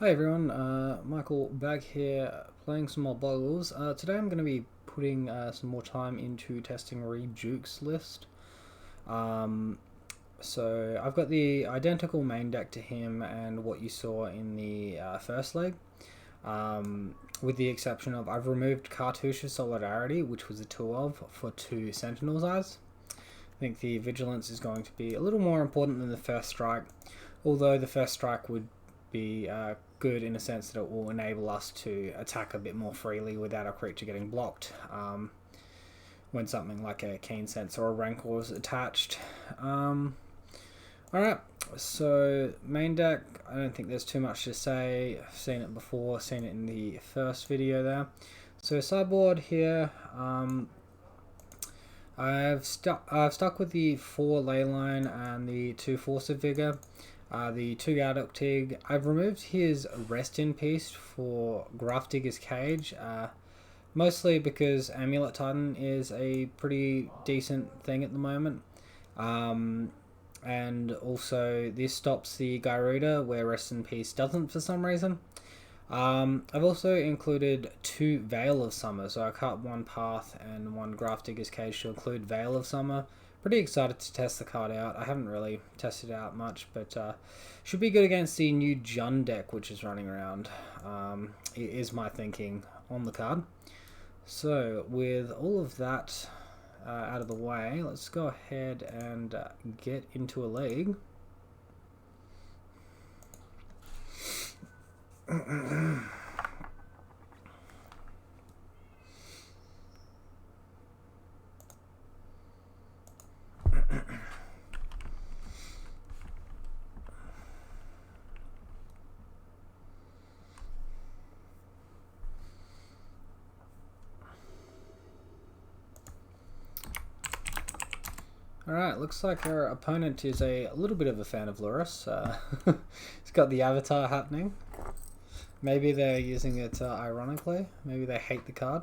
Hi everyone, Michael back here playing some more Bogles. Today I'm going to be putting some more time into testing Ried Duke's list. Um, so I've got the identical main deck to him and what you saw in the first leg, with the exception of I've removed Cartouche of Solidarity, which was a 2 of, for 2 Sentinel's Eyes. I think the Vigilance is going to be a little more important than the first strike, although the first strike would be good in a sense that it will enable us to attack a bit more freely without our creature getting blocked when something like a Keen Sense or a Rancor is attached. Alright, so main deck, I don't think there's too much to say. I've seen it before, seen it in the first video there. So sideboard here, I've stuck with the 4 Leyline and the 2 Force of Vigor. The 2 Gardock Tig. I've removed his Rest in Peace for Grafdigger's Cage, mostly because Amulet Titan is a pretty decent thing at the moment. And also this stops the Gyruda where Rest in Peace doesn't for some reason. I've also included 2 Veil of Summer, so I cut 1 Path and 1 Grafdigger's Cage to include Veil of Summer. Pretty excited to test the card out. I haven't really tested it out much, but should be good against the new Jund deck which is running around. It is my thinking on the card. So with all of that out of the way, let's go ahead and get into a league. Alright, looks like our opponent is a little bit of a fan of Lurrus. He's got the avatar happening. Maybe they're using it ironically. Maybe they hate the card.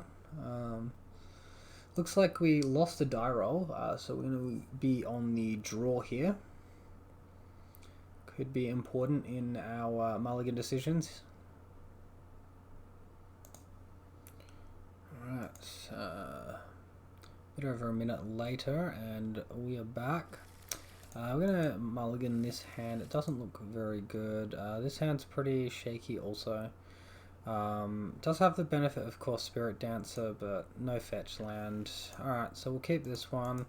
Looks like we lost a die roll, so we're going to be on the draw here. Could be important in our mulligan decisions. Alright, bit over a minute later and we are back. We're going to mulligan this hand. It doesn't look very good. This hand's pretty shaky also. Does have the benefit of course Spirit Dancer, but no fetch land. Alright, so we'll keep this one.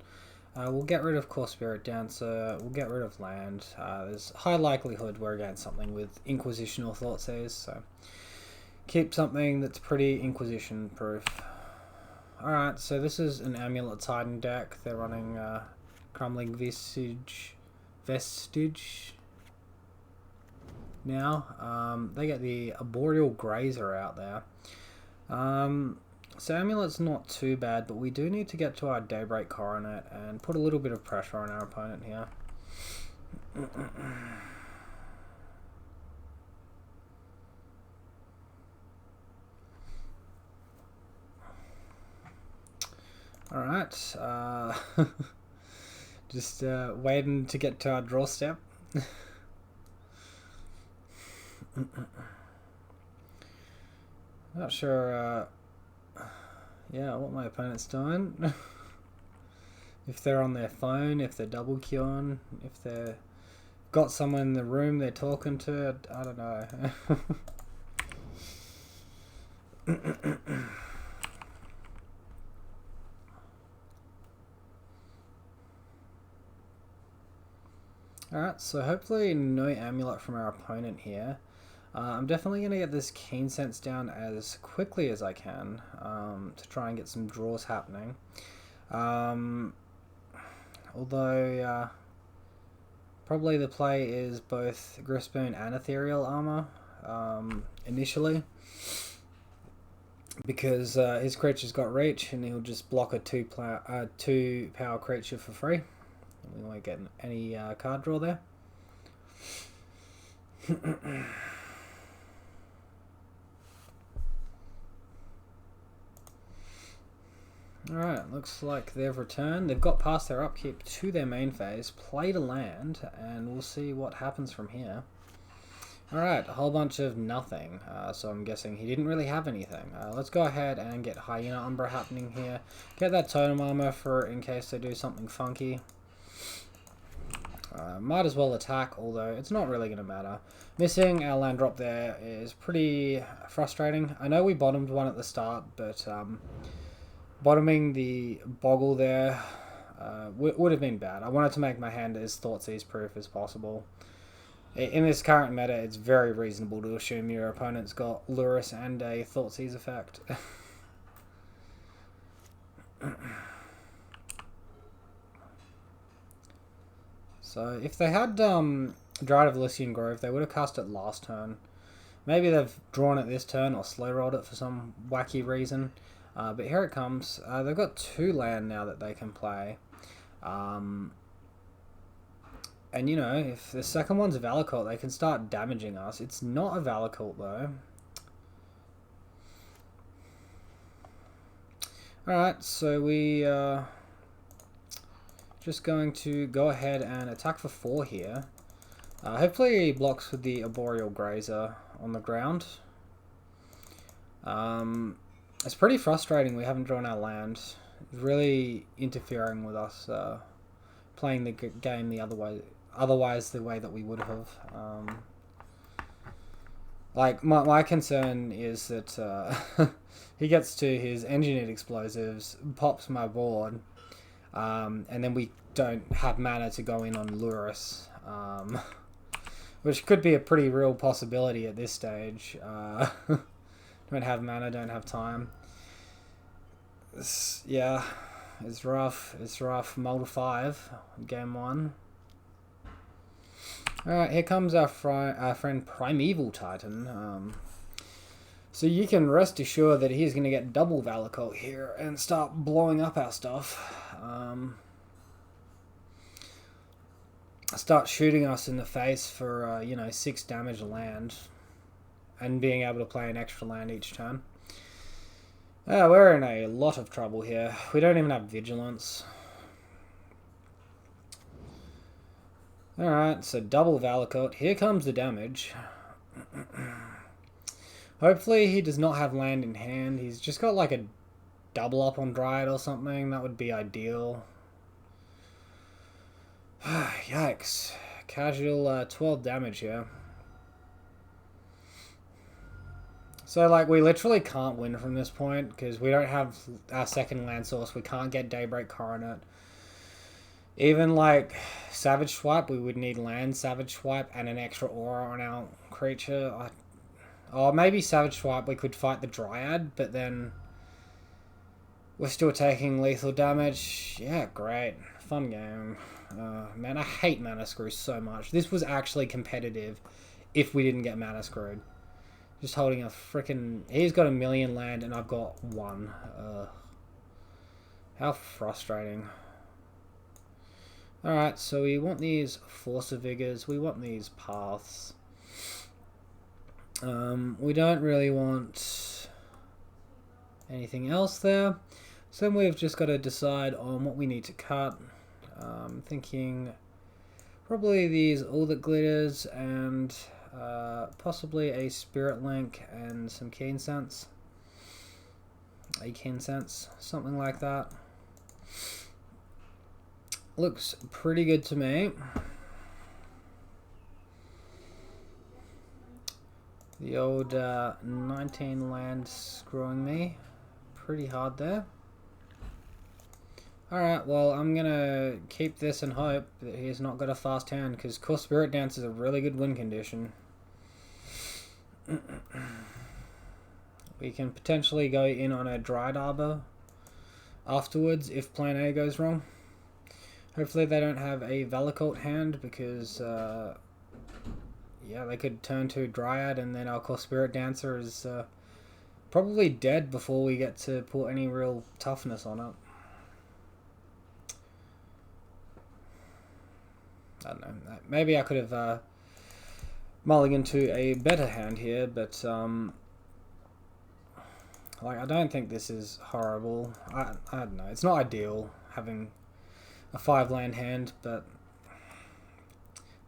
We'll get rid of course Spirit Dancer. We'll get rid of land. There's high likelihood we're against something with Inquisitional Thoughtseize, so keep something that's pretty Inquisition proof. Alright, so this is an Amulet Titan deck. They're running Crumbling Vestige now. They get the Arboreal Grazer out there. So Amulet's not too bad, but we do need to get to our Daybreak Coronet and put a little bit of pressure on our opponent here. Alright, just waiting to get to our draw step. Not sure yeah, what my opponent's doing. If they're on their phone, if they're double queuing, if they've got someone in the room they're talking to, I don't know. Alright, so hopefully no amulet from our opponent here. I'm definitely going to get this Keen Sense down as quickly as I can to try and get some draws happening. Although probably the play is both Grispoon and Ethereal Armor initially, because his creature's got reach and he'll just block a 2 power creature for free. We won't get any card draw there. Alright, looks like they've returned. They've got past their upkeep to their main phase, played a land, and we'll see what happens from here. Alright, a whole bunch of nothing. So I'm guessing he didn't really have anything. Let's go ahead and get Hyena Umbra happening here. Get that totem armor for in case they do something funky. Might as well attack, although it's not really going to matter. Missing our land drop there is pretty frustrating. I know we bottomed one at the start, but bottoming the Boggle there would have been bad. I wanted to make my hand as Thoughtseize proof as possible. In this current meta, it's very reasonable to assume your opponent's got Lurrus and a Thoughtseize effect. So if they had Dried of Elysian Grove, they would have cast it last turn. Maybe they've drawn it this turn or slow rolled it for some wacky reason. But here it comes. They've got 2 land now that they can play. And, you know, if the second one's a Valacult, they can start damaging us. It's not a Valacult, though. Alright, so we just going to go ahead and attack for 4 here. Hopefully he blocks with the Arboreal Grazer on the ground. It's pretty frustrating we haven't drawn our land. It's really interfering with us playing the game the other way. Otherwise, the way that we would have. Like, my concern is that he gets to his engineered explosives, pops my board, and then we don't have mana to go in on Lurrus, which could be a pretty real possibility at this stage. Don't have mana, don't have time. Yeah, it's rough. It's rough. Mull to 5, game 1. Alright, here comes our friend Primeval Titan. So you can rest assured that he's going to get double Valacult here and start blowing up our stuff. Start shooting us in the face for, 6 damage land. And being able to play an extra land each turn. We're in a lot of trouble here. We don't even have Vigilance. Alright, so double Valacult. Here comes the damage. Hopefully he does not have land in hand. He's just got like a double up on Ried or something. That would be ideal. Yikes. Casual 12 damage here. So, like, we literally can't win from this point because we don't have our second land source. We can't get Daybreak Coronet. Even, like, Savage Swipe, we would need land Savage Swipe and an extra aura on our creature. Or maybe Savage Swipe, we could fight the Dryad, but then we're still taking lethal damage. Yeah, great. Fun game. Man, I hate Mana Screw so much. This was actually competitive if we didn't get Mana Screwed. Just holding a frickin'... He's got 1,000,000 land and I've got 1. How frustrating. Alright, so we want these Force of Vigors. We want these Paths. We don't really want anything else there. So then we've just got to decide on what we need to cut. Thinking probably these All That Glitters and possibly a Spirit Link and some Keen Sense. A Keen Sense, something like that. Looks pretty good to me. The old 19 land screwing me pretty hard there. Alright, well, I'm going to keep this and hope that he's not got a fast hand, because Core Spirit Dance is a really good win condition. We can potentially go in on a Dried Arbor afterwards if plan A goes wrong. Hopefully they don't have a Valacult hand, because yeah, they could turn to Dryad and then our Core Spirit Dancer is probably dead before we get to put any real toughness on it. I don't know. Maybe I could have mulliganed to a better hand here, but like, I don't think this is horrible. I don't know. It's not ideal having a 5 land hand, but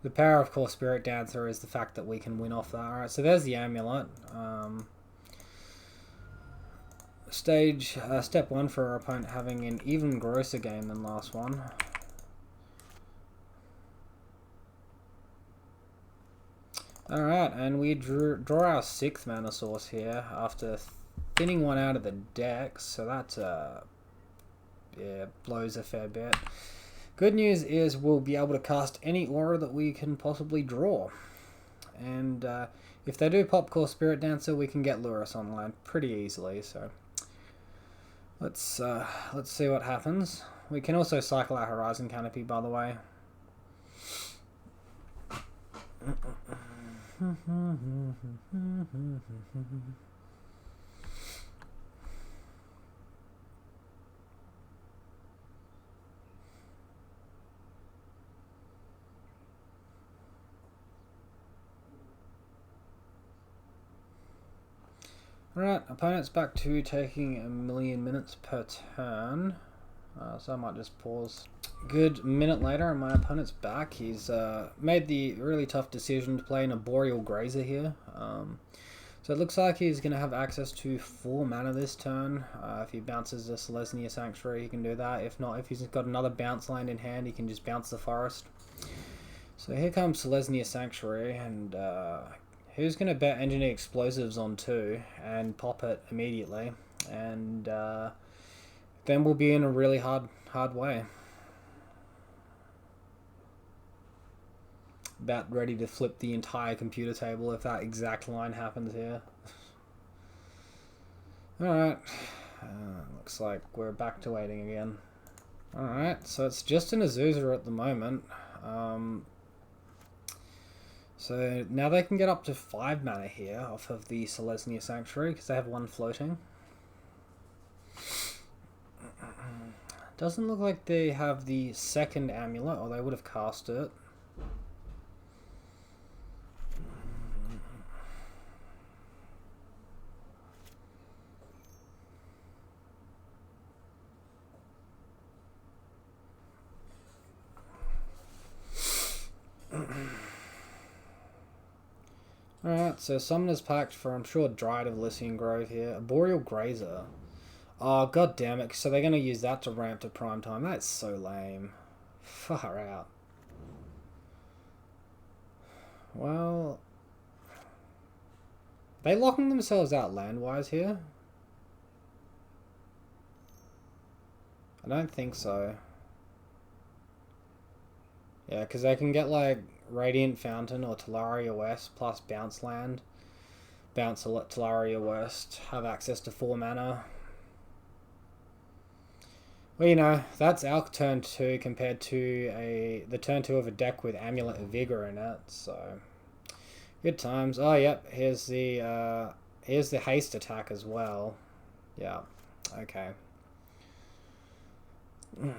The power of course Spirit Dancer is the fact that we can win off that. Alright, so there's the amulet. Step 1 for our opponent having an even grosser game than last one. Alright, and we draw our 6th mana source here after thinning one out of the deck, so that yeah, blows a fair bit. Good news is we'll be able to cast any aura that we can possibly draw. And if they do pop Core Spirit Dancer, we can get Lurrus online pretty easily, so let's see what happens. We can also cycle our Horizon Canopy, by the way. Alright, opponent's back to taking 1,000,000 minutes per turn. So I might just pause. Good minute later and my opponent's back. He's made the really tough decision to play an Arboreal Grazer here. So it looks like he's going to have access to 4 mana this turn. If he bounces the Selesnya Sanctuary, he can do that. If not, if he's got another bounce land in hand, he can just bounce the Forest. So here comes Selesnya Sanctuary, and who's going to bet Engineer Explosives on 2 and pop it immediately, and then we'll be in a really hard way. About ready to flip the entire computer table if that exact line happens here. Alright, looks like we're back to waiting again. Alright, so it's just an Azusa at the moment. So now they can get up to 5 mana here off of the Selesnya Sanctuary because they have 1 floating. Doesn't look like they have the 2nd amulet, or they would have cast it. Alright, so Summoner's Pact for, I'm sure, Ried of Elysian Grove here. Arboreal Grazer. Oh, god damn it. So they're going to use that to ramp to prime time. That's so lame. Far out. Well, they locking themselves out land-wise here? I don't think so. Yeah, because they can get, like, Radiant Fountain or Talaria West plus Bounce Land. Bounce Talaria West. Have access to 4 mana. Well, you know, that's our turn 2 compared to the turn 2 of a deck with Amulet of Vigor in it, so good times. Oh, yep, here's the haste attack as well. Yeah, okay.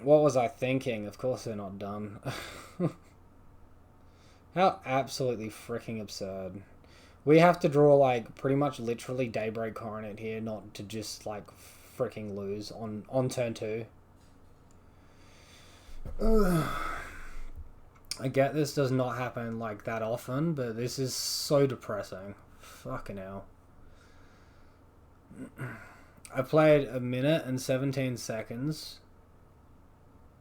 What was I thinking? Of course they're not done. How absolutely freaking absurd. We have to draw, like, pretty much literally Daybreak Coronet here, not to just, like, freaking lose on turn 2. I get this does not happen, like, that often, but this is so depressing. Fucking hell. I played 1 minute and 17 seconds,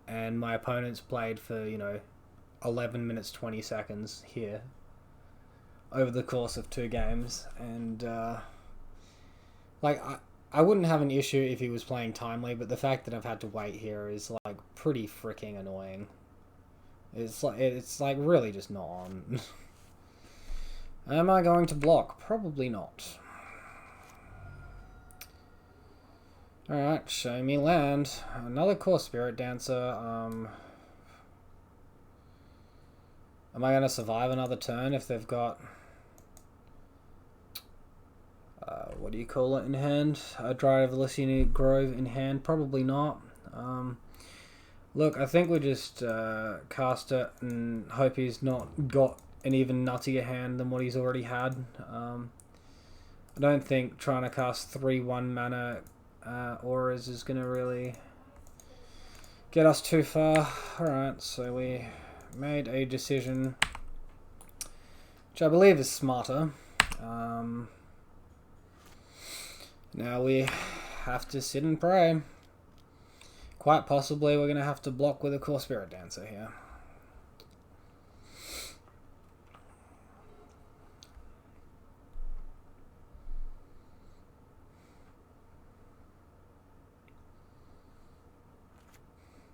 and my opponent's played for, you know, 11 minutes 20 seconds here over the course of 2 games, and like I wouldn't have an issue if he was playing timely, but the fact that I've had to wait here is like pretty freaking annoying. It's like really just not on. Am I going to block? Probably not. Alright, show me land. Another Core Spirit Dancer. Am I going to survive another turn if they've got... what do you call it in hand? A Ried of Elysian Grove in hand? Probably not. Look, I think we just cast it and hope he's not got an even nuttier hand than what he's already had. I don't think trying to cast 3 1-mana auras is going to really get us too far. Alright, so we made a decision which I believe is smarter. Now we have to sit and pray. Quite possibly we're going to have to block with a Core Spirit Dancer here.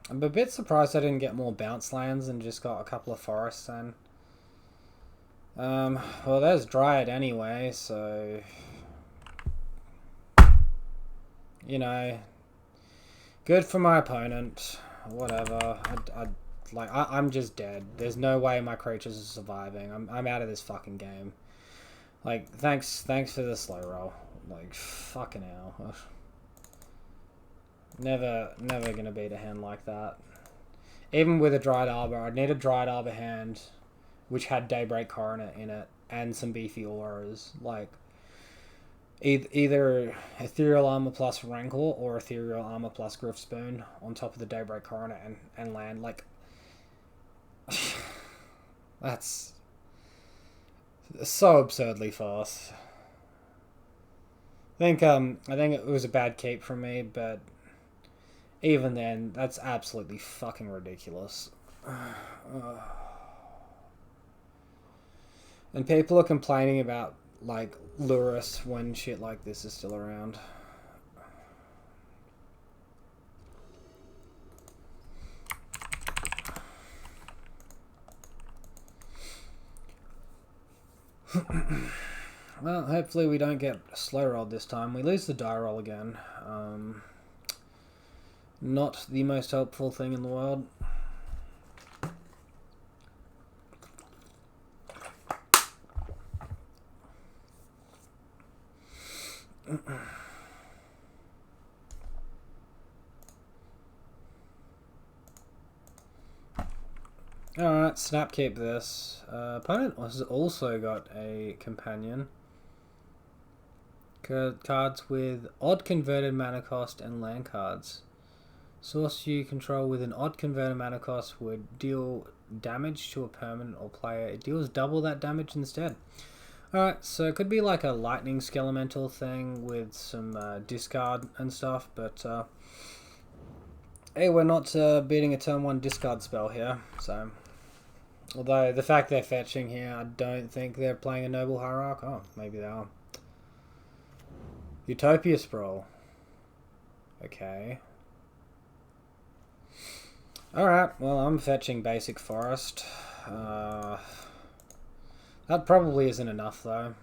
I'm a bit surprised I didn't get more bounce lands and just got a couple of forests then. Well, there's Ried anyway, so... You know... Good for my opponent. Whatever. I'm just dead. There's no way my creatures are surviving. I'm out of this fucking game. Like, thanks for the slow roll. Like, fucking hell. Never gonna beat a hand like that. Even with a Dried Arbor, I'd need a Dried Arbor hand which had Daybreak Coronet in it and some beefy auras. Like, either Ethereal Armor plus Rancor or Ethereal Armor plus Griff Spoon on top of the Daybreak Coronet and land. Like, that's so absurdly fast. I think it was a bad keep from me, but even then, that's absolutely fucking ridiculous. And people are complaining about, like, Lurrus when shit like this is still around. Well, hopefully we don't get slow rolled this time. We lose the die roll again. Not the most helpful thing in the world. Alright, snap keep this. Opponent has also got a companion. Cards with odd converted mana cost and land cards. Source you control with an odd converted mana cost would deal damage to a permanent or player. It deals double that damage instead. Alright, so it could be like a lightning skelemental thing with some discard and stuff, but hey, we're not beating a turn 1 discard spell here, so... Although, the fact they're fetching here, I don't think they're playing a Noble Hierarch. Oh, maybe they are. Utopia Sprawl. Okay. Alright, well, I'm fetching Basic Forest. That probably isn't enough, though.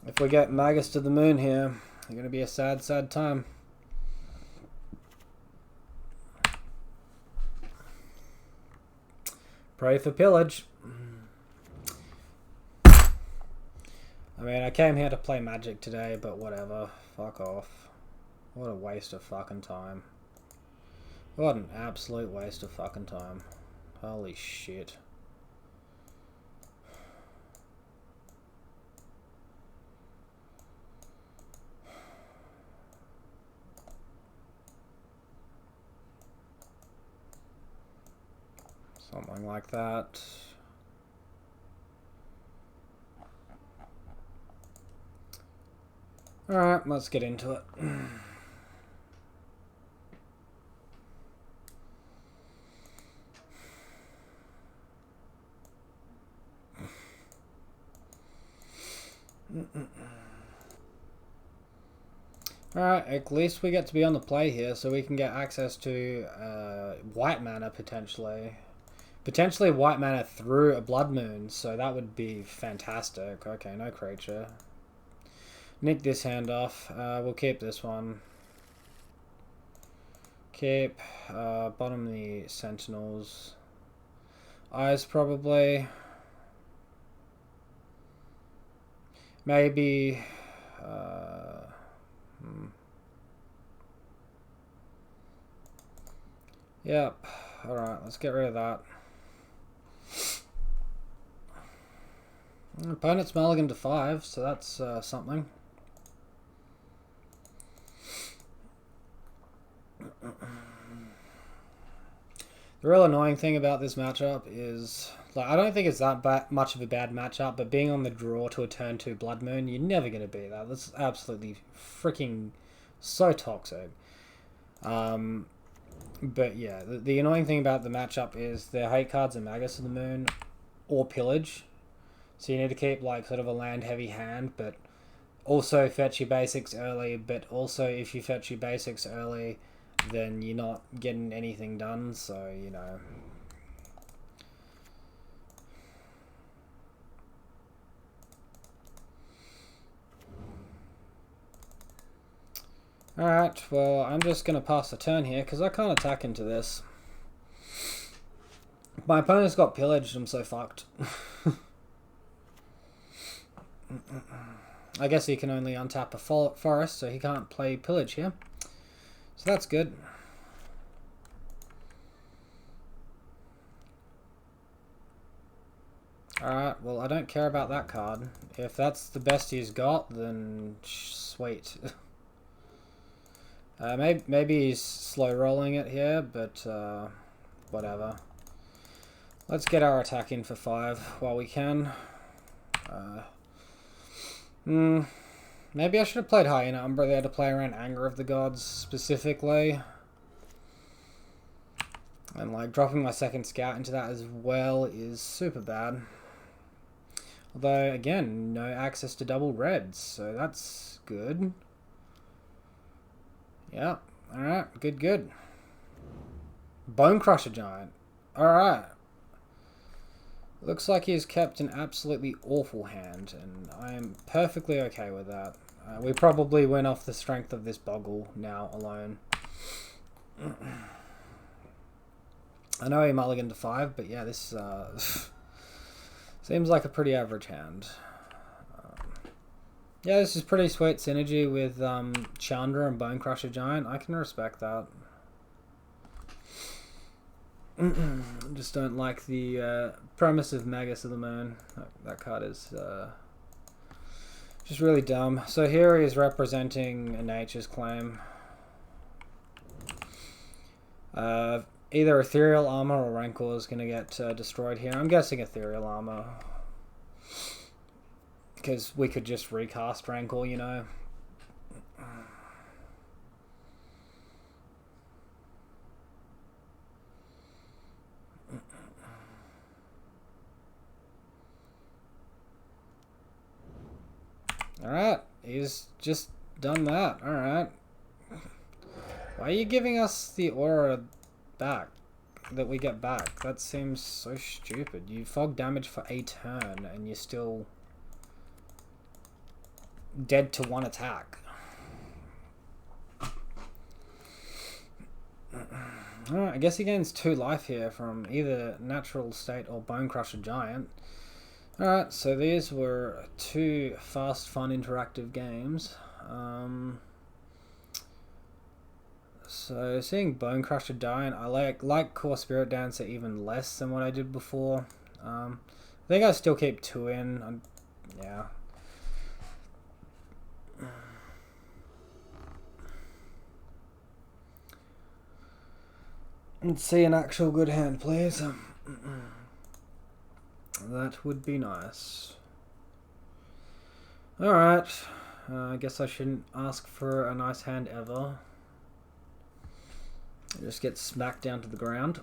If we get Magus to the Moon here, it's going to be a sad, sad time. Pray for pillage. I mean, I came here to play Magic today, but whatever. Fuck off. What a waste of fucking time. What an absolute waste of fucking time. Holy shit. Something like that. Alright, let's get into it. Alright, at least we get to be on the play here, so we can get access to white mana, potentially. Potentially white mana through a Blood Moon, so that would be fantastic. Okay, no creature. Nick this hand off. We'll keep this one. Keep. Bottom the Sentinels. Eyes, probably. Maybe... Yep. Alright, let's get rid of that. Opponent's mulligan to 5, so that's something. The The real annoying thing about this matchup is, like, I don't think it's that much of a bad matchup, but being on the draw to a turn 2 Blood Moon, you're never going to beat that. That's absolutely freaking so toxic. But yeah, the annoying thing about the matchup is their hate cards are Magus of the Moon or Pillage. So you need to keep, like, sort of a land-heavy hand, but also fetch your basics early, but also if you fetch your basics early, then you're not getting anything done, so, you know. Alright, well, I'm just going to pass the turn here, because I can't attack into this. My opponent's got pillaged, I'm so fucked. I guess he can only untap a forest, so he can't play pillage here. So that's good. Alright, well, I don't care about that card. If that's the best he's got, then sweet. Maybe he's slow rolling it here, but whatever. Let's get our attack in for 5 while we can. Maybe I should have played Hyena Umbra there to play around Anger of the Gods specifically. And, like, dropping my second scout into that as well is super bad. Although, again, no access to double reds, so that's good. Yeah, alright, good. Bone Crusher Giant. Alright. Looks like he's kept an absolutely awful hand, and I am perfectly okay with that. We probably win off the strength of this Boggle now alone. I know he mulliganed to 5, but yeah, this seems like a pretty average hand. Yeah, this is pretty sweet synergy with Chandra and Bone Crusher Giant. I can respect that. Just don't like the premise of Magus of the Moon. That card is just really dumb. So here he is representing a Nature's Claim. Either Ethereal Armor or Rancor is going to get destroyed here. I'm guessing Ethereal Armor. Because we could just recast Rancor, you know. Alright, he's just done that. Alright. Why are you giving us the aura back? That we get back? That seems so stupid. You fog damage for a turn and you're still dead to 1 attack. Alright, I guess he gains 2 life here from either Natural State or Bone Crusher Giant. Alright, so these were 2 fast, fun, interactive games. So seeing Bone Crusher Giant, I like Core Spirit Dancer even less than what I did before. I think I still keep 2 in. Yeah. Let's see an actual good hand, please. That would be nice. Alright. I guess I shouldn't ask for a nice hand ever. Just get smacked down to the ground.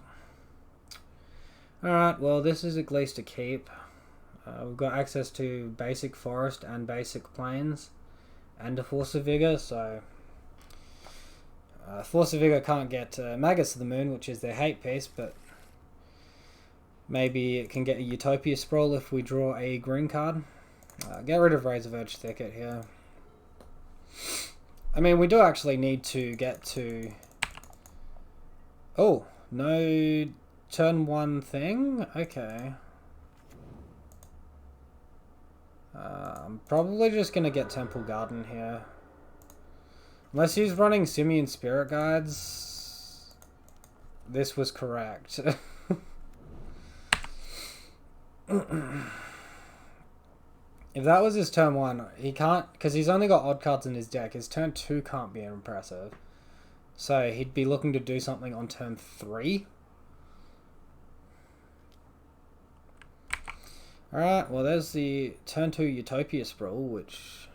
Alright, well, this is at least a keep. We've got access to basic forest and basic plains and a Force of Vigor, so Force of Vigor can't get Magus of the Moon, which is their hate piece, but maybe it can get a Utopia Sprawl if we draw a green card. Get rid of Razorverge Thicket here. I mean, we do actually need to get to... Oh, no turn 1 thing? Okay. I'm probably just going to get Temple Garden here. Unless he's running Simian Spirit Guides, this was correct. If that was his turn 1, he can't, because he's only got odd cards in his deck. His turn 2 can't be impressive. So he'd be looking to do something on turn 3. Alright, well there's the turn 2 Utopia Sprawl, which...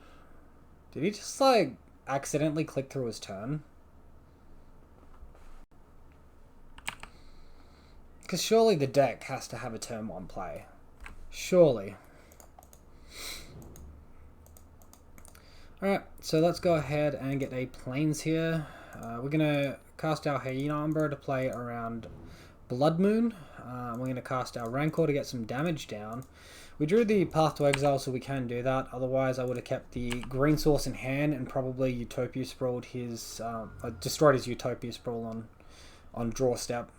Did he just like accidentally click through his turn? Because surely the deck has to have a turn 1 play. Surely. Alright, so let's go ahead and get a Plains here. We're going to cast our Hyena Umbra to play around Blood Moon. We're going to cast our Rancor to get some damage down. We drew the Path to Exile, so we can do that. Otherwise, I would have kept the green source in hand and probably Utopia Sprawled his... destroyed his Utopia Sprawl on draw step.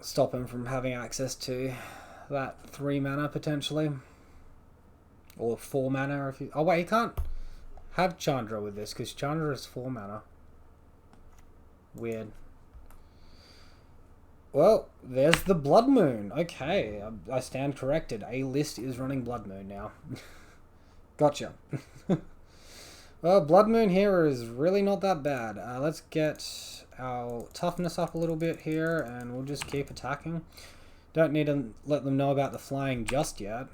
Stop him from having access to that 3 mana, potentially. Or 4 mana if you... Oh wait, he can't have Chandra with this, because Chandra is 4 mana. Weird. Well, there's the Blood Moon. Okay, I stand corrected. A list is running Blood Moon now. Gotcha. Well, Blood Moon here is really not that bad. Let's get our toughness up a little bit here, and we'll just keep attacking. Don't need to let them know about the flying just yet.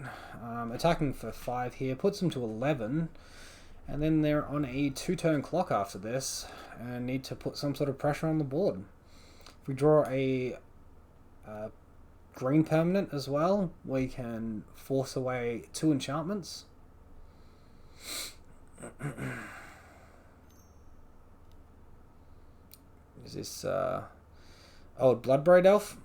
Attacking for 5 here puts them to 11. And then they're on a 2-turn clock after this, and need to put some sort of pressure on the board. If we draw a green permanent as well, we can force away 2 enchantments. Is this old Bloodbraid Elf?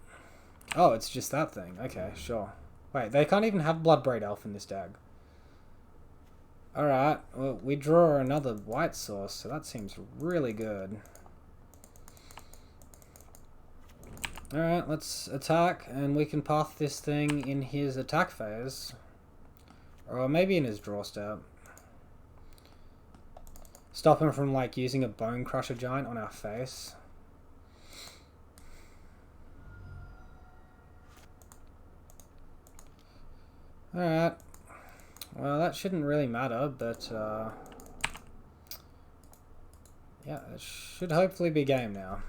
Oh, it's just that thing. Okay, sure. Wait, they can't even have Bloodbraid Elf in this deck. Alright, well, we draw another white source, so that seems really good. Alright, let's attack, and we can path this thing in his attack phase. Or maybe in his draw step. Stop him from, like, using a Bone Crusher Giant on our face. Alright. Well, that shouldn't really matter, but, yeah, it should hopefully be game now.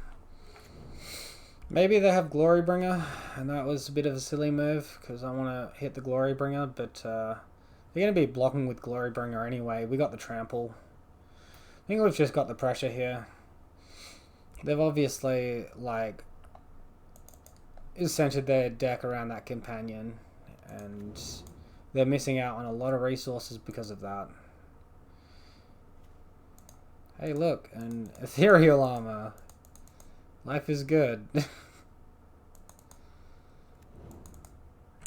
Maybe they have Glorybringer, and that was a bit of a silly move, because I want to hit the Glorybringer, but they're going to be blocking with Glorybringer anyway. We got the trample. I think we've just got the pressure here. They've obviously, like, centered their deck around that companion, and they're missing out on a lot of resources because of that. Hey, look, an ethereal armor. Life is good.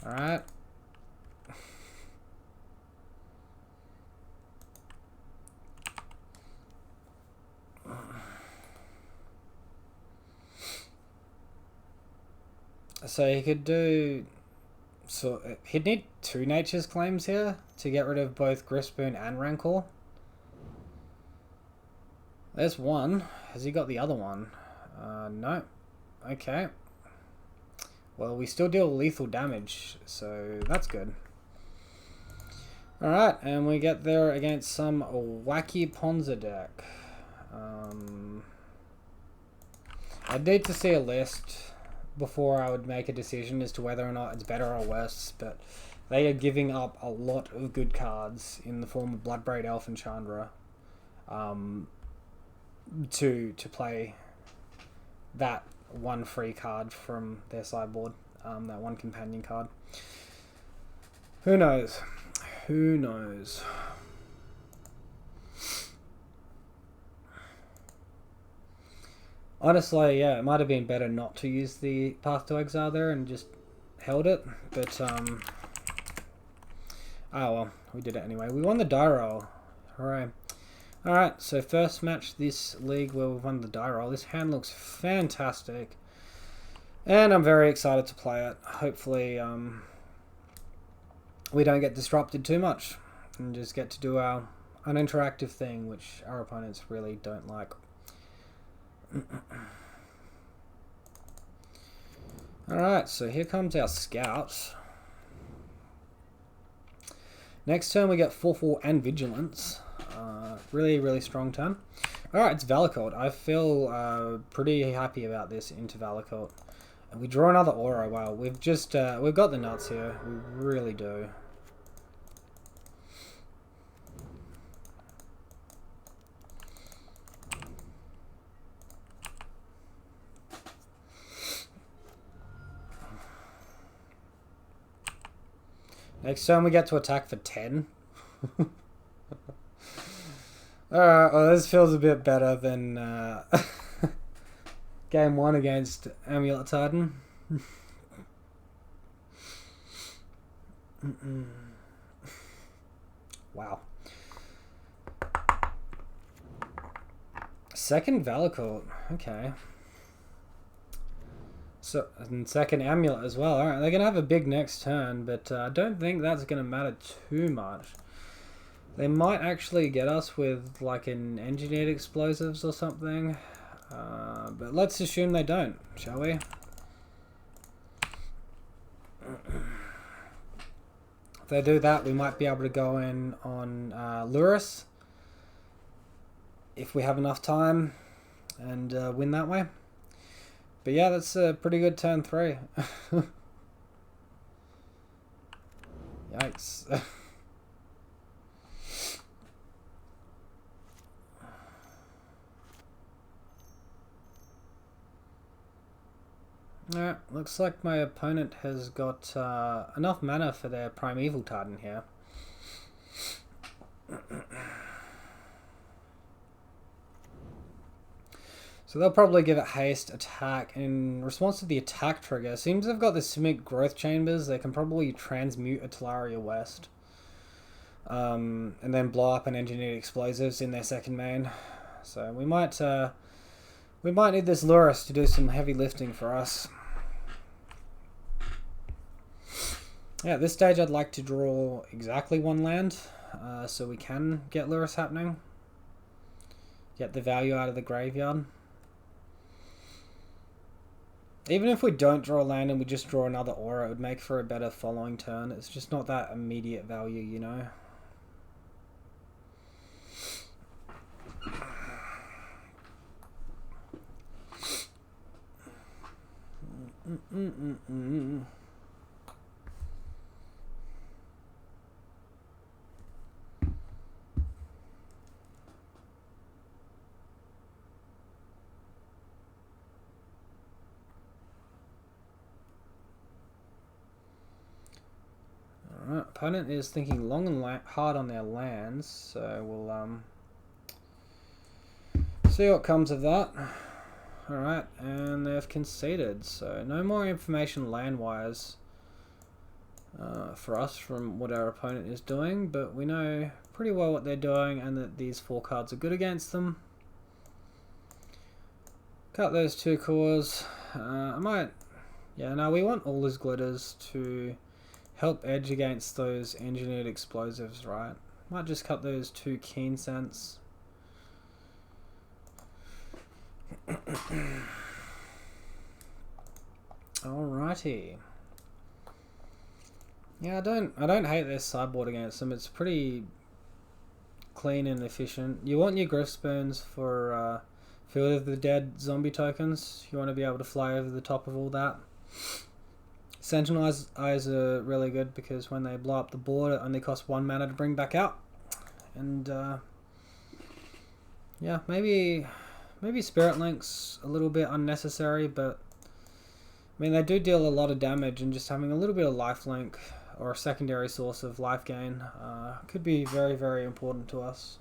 Alright. So he could do... So he'd need 2 Nature's Claims here to get rid of both Grispoon and Rancor. There's one. Has he got the other one? No. Okay. Well, we still deal lethal damage, so that's good. Alright, and we get there against some wacky Ponza deck. I'd need to see a list before I would make a decision as to whether or not it's better or worse, but they are giving up a lot of good cards in the form of Bloodbraid Elf and Chandra to play that one free card from their sideboard, that one companion card. Who knows? Who knows? Honestly, yeah, it might have been better not to use the Path to Exile there and just held it, but oh well, we did it anyway. We won the die roll. Hooray. Alright, so first match this league where we've won the die roll. This hand looks fantastic, and I'm very excited to play it. Hopefully we don't get disrupted too much and just get to do our uninteractive thing, which our opponents really don't like. Alright, so here comes our scouts. Next turn we get 4/4 and Vigilance. Really, really strong turn. Alright, it's Valakut. I feel pretty happy about this into Valakut. We draw another aura. Wow, we've just we've got the nuts here. We really do. Next turn we get to attack for 10. Alright, well this feels a bit better than game 1 against Amulet Titan. Wow. Second Valakut. Okay. So, and second Amulet as well. Alright, they're going to have a big next turn, but I don't think that's going to matter too much. They might actually get us with like an engineered explosives or something. But let's assume they don't, shall we? If they do that, we might be able to go in on Lurrus if we have enough time and win that way. But yeah, that's a pretty good turn 3. Yikes. Alright, looks like my opponent has got enough mana for their Primeval Titan here. So they'll probably give it haste, attack. In response to the attack trigger, seems they've got the Simic growth chambers. They can probably transmute a Talaria West. And then blow up an engineered explosives in their second main. So we might need this Lurrus to do some heavy lifting for us. Yeah, at this stage I'd like to draw exactly 1 land, so we can get Lurrus happening. Get the value out of the graveyard. Even if we don't draw a land and we just draw another aura, it would make for a better following turn. It's just not that immediate value, you know. Alright, opponent is thinking long and hard on their lands, so we'll see what comes of that. Alright, and they've conceded, so no more information land-wise for us from what our opponent is doing, but we know pretty well what they're doing and that these 4 cards are good against them. Cut those 2 cores. Yeah, no, we want all his glitters to help edge against those engineered explosives, right? Might just cut those 2 keen sense. Alrighty. Yeah, I don't hate this sideboard against them. It's pretty clean and efficient. You want your Griff Spoons for Field of the Dead zombie tokens. You want to be able to fly over the top of all that. Sentinel Eyes are really good because when they blow up the board, it only costs 1 mana to bring back out. And yeah, maybe Spirit Link's a little bit unnecessary, but I mean they do deal a lot of damage, and just having a little bit of lifelink or a secondary source of life gain could be very, very important to us.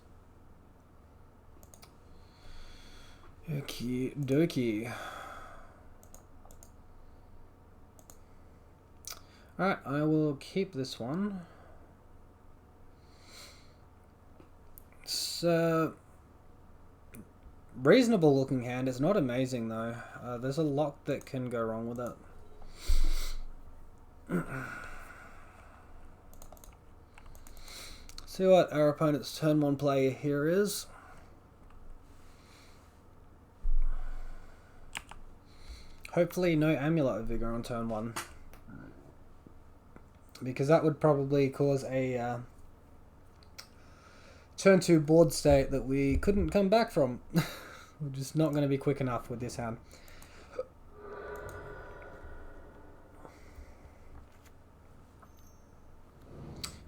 Okie dokie. Alright, I will keep this one. It's a reasonable looking hand. It's not amazing though. There's a lot that can go wrong with it. See what our opponent's turn 1 play here is. Hopefully no Amulet of Vigor on turn 1. Because that would probably cause a turn 2 board state that we couldn't come back from. We're just not going to be quick enough with this hand.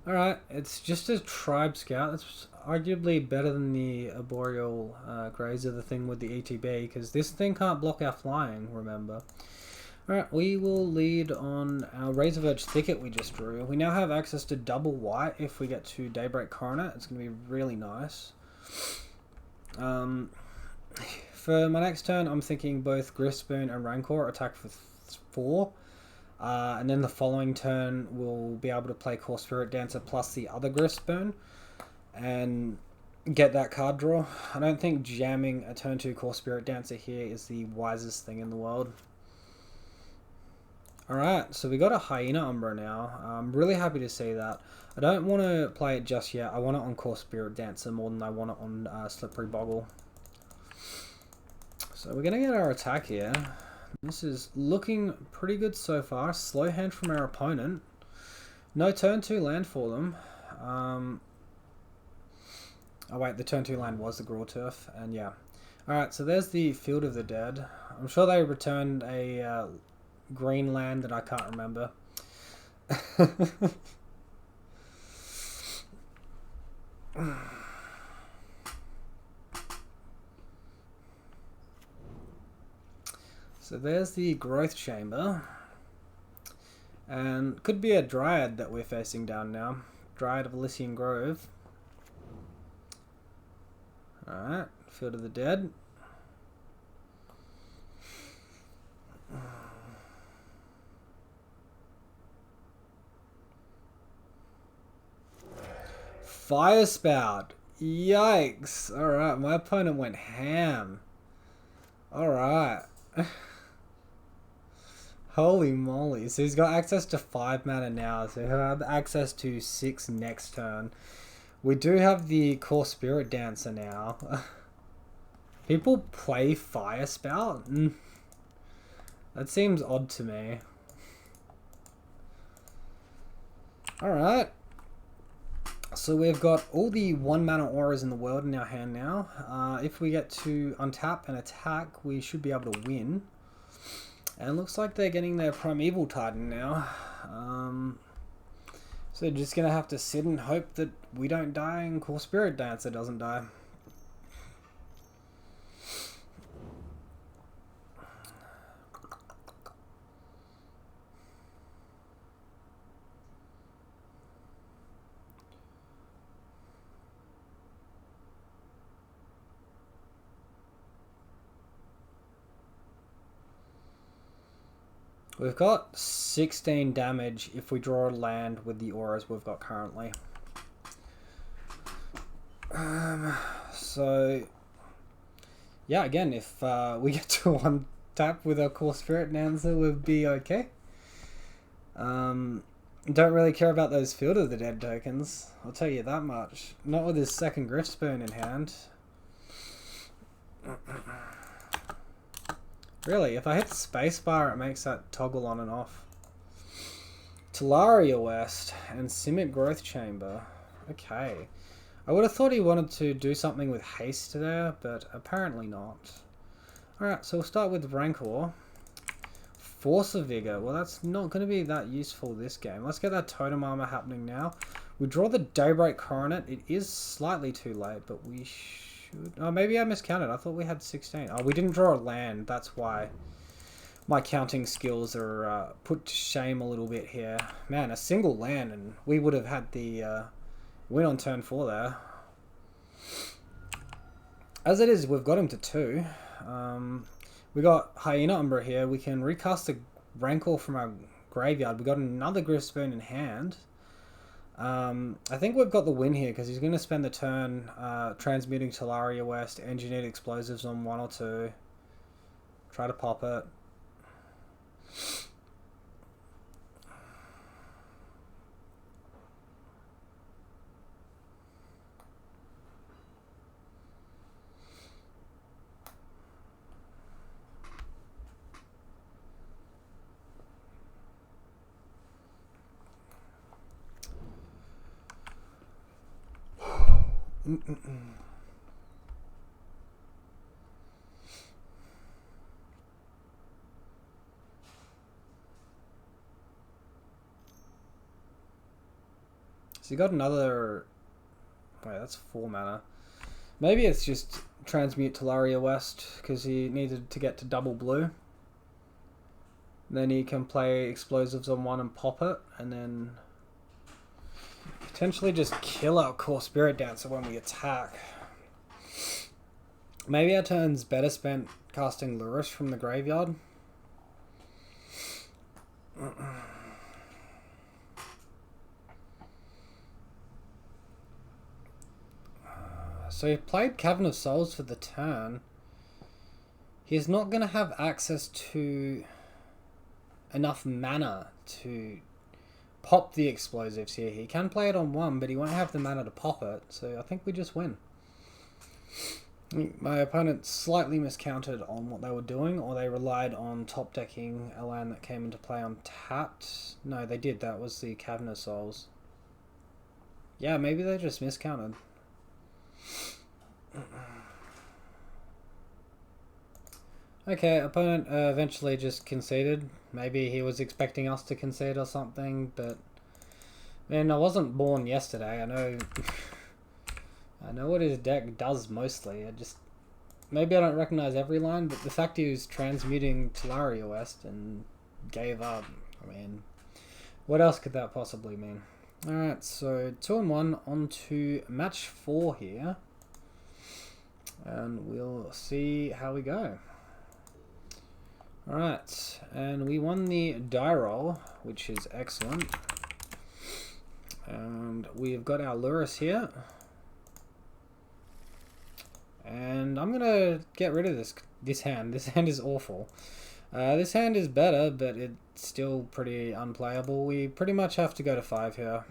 Alright, it's just a tribe scout. It's arguably better than the arboreal grazer, the thing with the ETB, because this thing can't block our flying, remember. Alright, we will lead on our Razorverge Thicket we just drew. We now have access to double white if we get to Daybreak Coronet. It's going to be really nice. For my next turn, I'm thinking both Griffspoon and Rancor attack for 4. And then the following turn, we'll be able to play Core Spirit Dancer plus the other Griffspoon and get that card draw. I don't think jamming a turn 2 Core Spirit Dancer here is the wisest thing in the world. Alright, so we got a Hyena Umbra now. I'm really happy to see that. I don't want to play it just yet. I want it on Core Spirit Dancer more than I want it on Slippery Boggle. So we're going to get our attack here. This is looking pretty good so far. Slow hand from our opponent. No turn 2 land for them. Oh wait, the turn 2 land was the Graw Turf, and yeah. Alright, so there's the Field of the Dead. I'm sure they returned a green land that I can't remember. So there's the Growth Chamber. And could be a Dryad that we're facing down now. Dryad of Elysian Grove. Alright, Field of the Dead. Fire Spout. Yikes. Alright, my opponent went ham. Alright. Holy moly. So he's got access to 5 mana now. So he'll have access to 6 next turn. We do have the Core Spirit Dancer now. People play Fire Spout? That seems odd to me. Alright. So we've got all the 1 mana auras in the world in our hand now. If we get to untap and attack, we should be able to win. And it looks like they're getting their Primeval Titan now. So just going to have to sit and hope that we don't die and Core Spirit Dancer doesn't die. We've got 16 damage if we draw a land with the auras we've got currently. So, yeah, again, if we get to 1 tap with our Core Spirit Dancer, we'll be okay. Don't really care about those Field of the Dead tokens, I'll tell you that much. Not with his second Griffspoon in hand. Really, if I hit spacebar, it makes that toggle on and off. Talaria West and Simic Growth Chamber. Okay. I would have thought he wanted to do something with haste there, but apparently not. Alright, so we'll start with Rancor. Force of Vigor. Well, that's not going to be that useful this game. Let's get that Totem Armor happening now. We draw the Daybreak Coronet. It is slightly too late, but we should... Oh, maybe I miscounted. I thought we had 16. Oh, we didn't draw a land. That's why my counting skills are put to shame a little bit here. Man, a single land and we would have had the win on turn 4 there. As it is, we've got him to 2. We got Hyena Umbra here. We can recast a Rancor from our graveyard. We got another Griffspoon in hand. I think we've got the win here because he's going to spend the turn transmuting Talaria West, engineered explosives on 1 or 2. Try to pop it. So you got another... Wait, that's 4 mana. Maybe it's just transmute Talaria West because he needed to get to double blue. Then he can play explosives on 1 and pop it, and then potentially just kill our core Spirit Dancer when we attack. Maybe our turn's better spent casting Lurrus from the graveyard. So he played Cavern of Souls for the turn. He's not going to have access to enough mana to pop the explosives here. He can play it on 1, but he won't have the mana to pop it. So I think we just win. My opponent slightly miscounted on what they were doing, or they relied on top decking a land that came into play on tapped. No, they did. That was the Cavern of Souls. Yeah, maybe they just miscounted. Okay, opponent eventually just conceded. Maybe he was expecting us to concede or something, but man, I wasn't born yesterday. I know I know what his deck does mostly. Maybe I don't recognize every line, but the fact he was transmuting Talaria West and gave up, I mean, what else could that possibly mean? Alright, so 2 and 1 on to match 4 here. And we'll see how we go. Alright, and we won the die roll, which is excellent. And we've got our Lurrus here. And I'm gonna get rid of this hand. This hand is awful. This hand is better, but it's still pretty unplayable. We pretty much have to go to 5 here.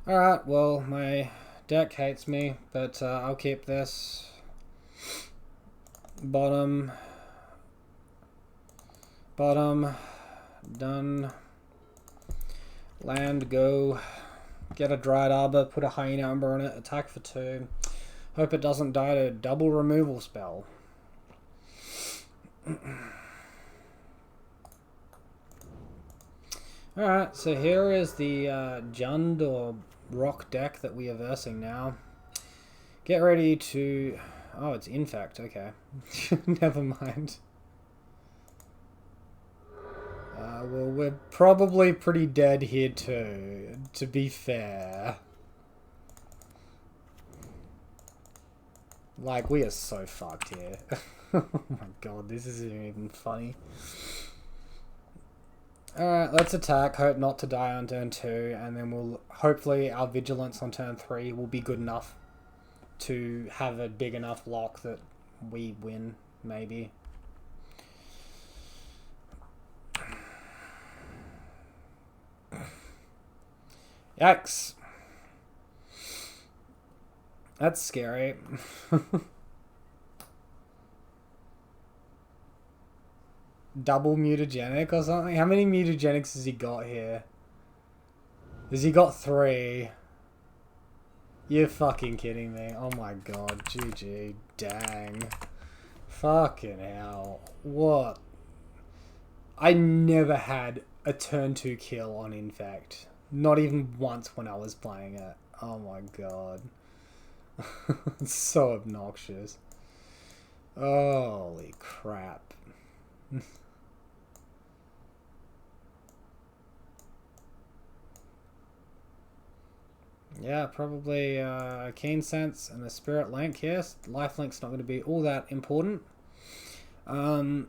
Alright, well, my deck hates me, but I'll keep this. Bottom. Done. Land, go. Get a Dried Arbor, put a Hyena Umber on it, attack for 2. Hope it doesn't die to double removal spell. Alright, so here is the Jund or Rock deck that we are versing now. Get ready to... Oh, it's Infect, okay. Never mind. Well, we're probably pretty dead here too, to be fair. Like, we are so fucked here. Oh my god, this isn't even funny. Alright, let's attack, hope not to die on turn 2, and then we'll hopefully our vigilance on turn 3 will be good enough to have a big enough lock that we win, maybe. Yikes. That's scary. Double mutagenic or something? How many mutagenics has he got here? Has he got 3? You're fucking kidding me. Oh my god. GG. Dang. Fucking hell. What? I never had a turn 2 kill on Infect. Not even once when I was playing it. Oh my god. It's so obnoxious. Holy crap. Yeah, probably a Keen Sense and a Spirit Link. Yes, Lifelink's not going to be all that important. So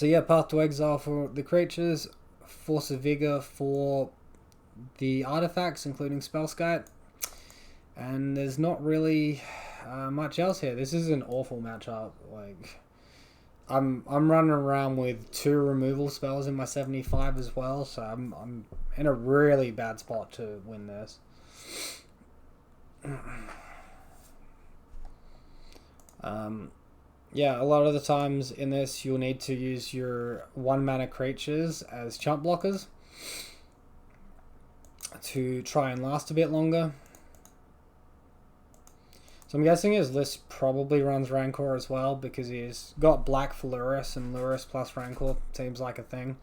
yeah, Path to Exile for the creatures, Force of Vigor for the artifacts, including Spellskite. And there's not really much else here. This is an awful matchup. Like, I'm running around with 2 removal spells in my 75 as well, so I'm in a really bad spot to win this. Yeah, a lot of the times in this you'll need to use your 1 mana creatures as chump blockers to try and last a bit longer. So I'm guessing his list probably runs Rancor as well, because he's got black for Lurrus, and Lurrus plus Rancor seems like a thing.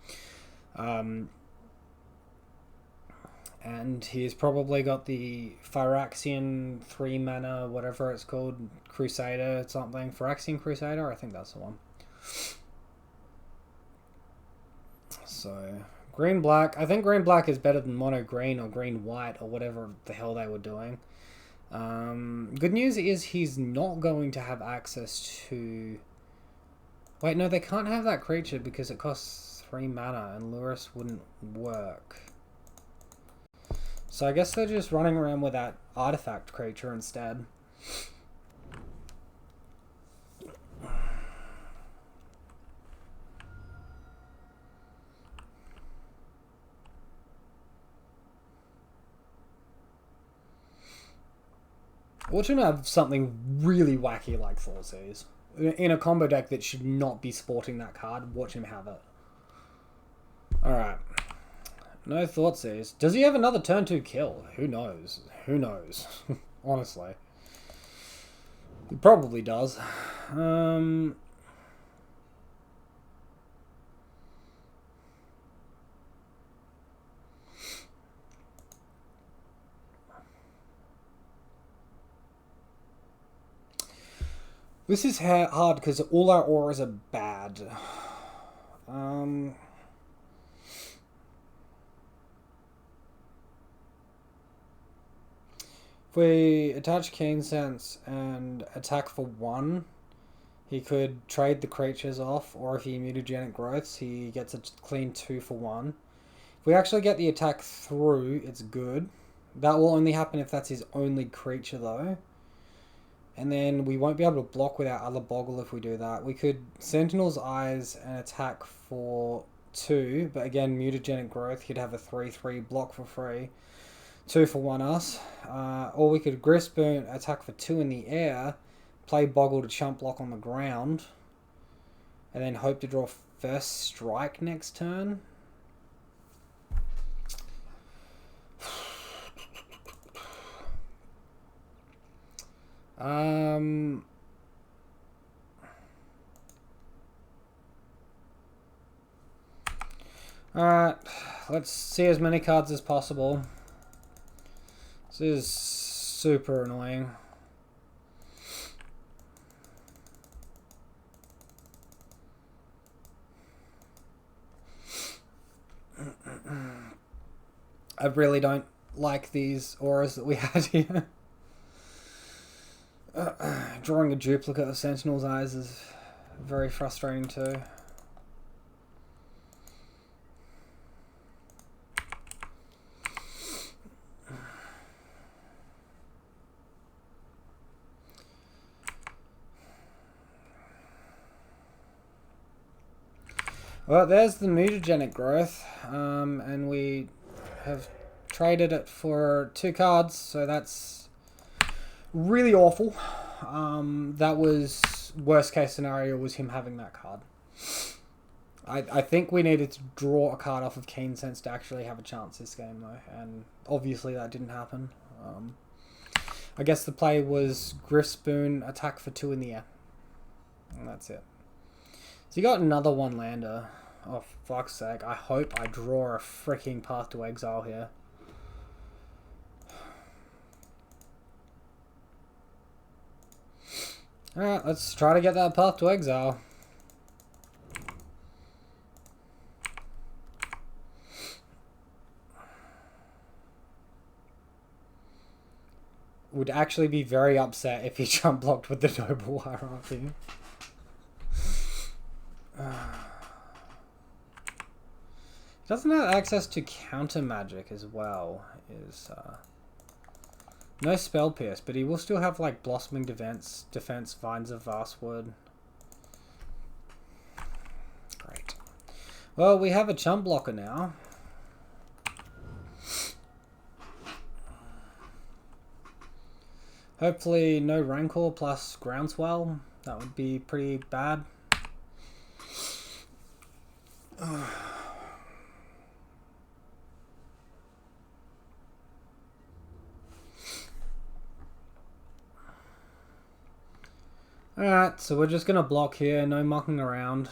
And he's probably got the Phyraxian 3 mana, whatever it's called, Crusader something. Phyraxian Crusader? I think that's the one. So, green-black. I think green-black is better than mono-green or green-white or whatever the hell they were doing. Good news is he's not going to have access to... Wait, no, they can't have that creature because it costs 3 mana and Lurrus wouldn't work. So I guess they're just running around with that artifact creature instead. Watch him have something really wacky like Thoughtseize. In a combo deck that should not be sporting that card, watch him have it. Alright. No Thoughtseize. Does he have another turn 2 kill? Who knows? Who knows? Honestly. He probably does. This is hard because all our auras are bad. If we attach Keen Sense and attack for 1, he could trade the creatures off, or if he mutagenic growths, he gets a clean 2 for 1. If we actually get the attack through, it's good. That will only happen if that's his only creature though. And then we won't be able to block with our other Boggle if we do that. We could Sentinel's Eyes and attack for 2, but again, mutagenic growth, he'd have a 3/3 block for free. 2 for 1 us. Or we could Grisboon, attack for 2 in the air, play Boggle to chump block on the ground, and then hope to draw first strike next turn. Alright, let's see as many cards as possible. This is super annoying. I really don't like these auras that we had here. Drawing a duplicate of Sentinel's Eyes is very frustrating too. Well, there's the mutagenic growth, and we have traded it for 2 cards, so that's really awful. That was worst case scenario, was him having that card. I think we needed to draw a card off of Keen Sense to actually have a chance this game though, and obviously that didn't happen. I guess the play was Grisboon, attack for 2 in the air, and that's it. So you got another 1 lander. Oh, fuck's sake. I hope I draw a freaking Path to Exile here. Alright, let's try to get that Path to Exile. Would actually be very upset if he jump blocked with the Noble Hierarchy. Doesn't have access to counter magic as well. No Spell Pierce, but he will still have like Blossoming Defense, Vines of Vastwood. Great. Well, we have a chump blocker now. Hopefully no Rancor plus Groundswell. That would be pretty bad. Alright, so we're just gonna block here, no mucking around.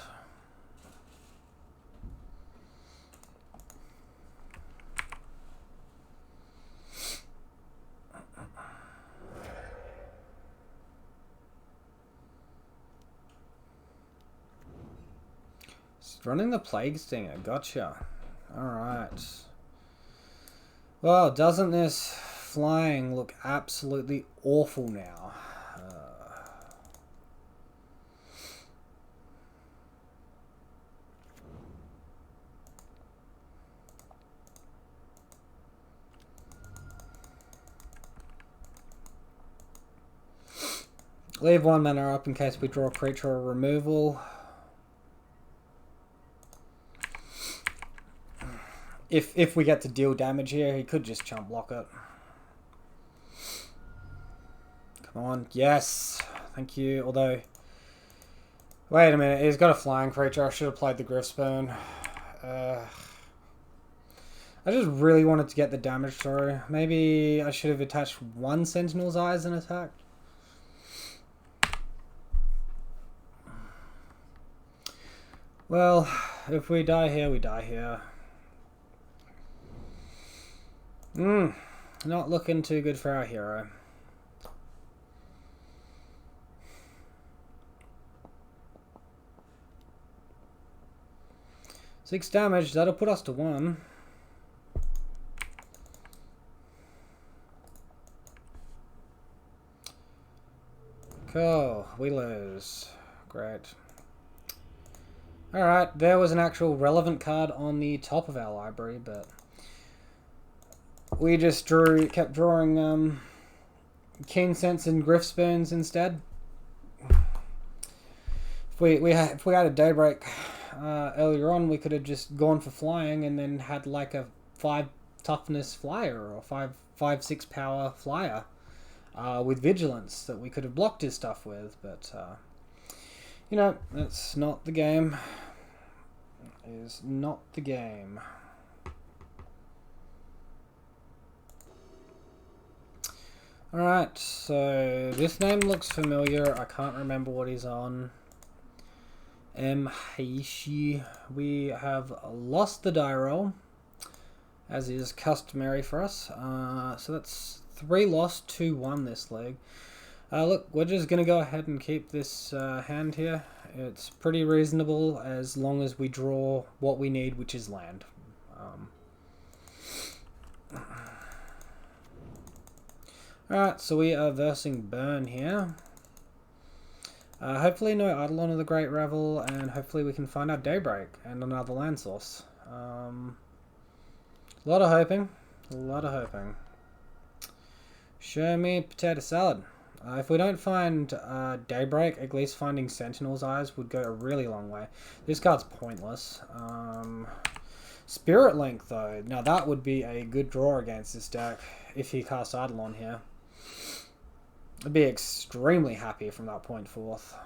Running the Plague Stinger, gotcha. Alright. Well, doesn't this flying look absolutely awful now? Leave 1 mana up in case we draw a creature or removal. If we get to deal damage here, he could just chump block it. Come on, yes, thank you. Although, wait a minute, he's got a flying creature. I should have played the Griffspoon. I just really wanted to get the damage through. Maybe I should have attached 1 Sentinel's Eyes and attacked. Well, if we die here, we die here. Not looking too good for our hero. Six damage, that'll put us to 1. Cool, we lose. Great. Alright, there was an actual relevant card on the top of our library, but we just kept drawing Keen Sense and Griffspoons instead. If we had a Daybreak earlier on, we could have just gone for flying and then had like a 5 toughness flyer or 5/6 power flyer with vigilance that we could have blocked his stuff with, but you know, that's not the game. It is not the game. Alright, so this name looks familiar. I can't remember what he's on. Heishi. We have lost the die roll, as is customary for us. So that's 3 lost, 2 won this leg. Look, we're just going to go ahead and keep this hand here. It's pretty reasonable as long as we draw what we need, which is land. Alright, so we are versing Burn here. Hopefully no Eidolon of the Great Revel, and hopefully we can find out Daybreak and another land source. A lot of hoping. A lot of hoping. Show me potato salad. If we don't find Daybreak, at least finding Sentinel's Eyes would go a really long way. This card's pointless. Spirit Link, though. Now that would be a good draw against this deck if he casts Eidolon here. I'd be extremely happy from that point forth.